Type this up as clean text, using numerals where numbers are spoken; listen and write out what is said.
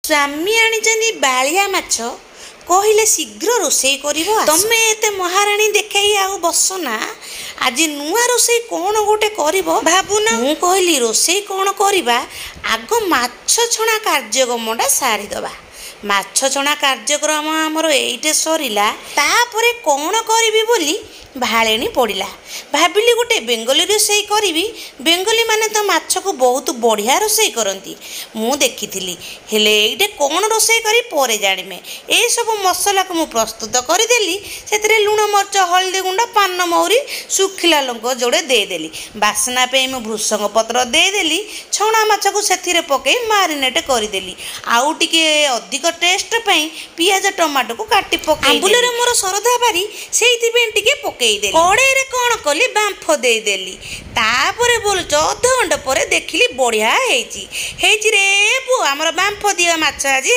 स्वामी आनी बालिया माछ कहले शीघ्र रोषेई करिवो तमे एते महाराणी देखई आउ बसना आज नुआ रोषेई कौन गोटे करिवो भाबुना मु कहली रोषेई कौन करिबा आग माछ छणा कार्यक्रमटा सारी दबा माछ छणा कार्यक्रम हमर एइटे सरिला तापरे कौन करिवि बोली भाळेनी पड़िला भाविली गोटे बेंगली रोषेई करी बेंगली माने तो माछ को बहुत बढ़िया रोषेई करती मु देखी हेले ये कौन रोषेई करी परे जानिमे ए सब मसला को मु प्रस्तुत करदेली से लुण मर्च हल्दी गुंड पान मौरी सुखिला लंक जोड़े देदेली बासना पे मु भृषंग पत्र देदेली छणा माछ को से पकई मारिनेट करदेली आउ टिके अधिक टेस्ट पई पियाज टमाटो को काटी पकई आंबुले रे मोर सरदा बारी सेइथि पे टिके पकई कड़े रे कौन कली बांफ देदेली तापरे बोलच अध घंटा पर देखिली बढ़िया रे पुओ आमर बांफ दिया माछ आज।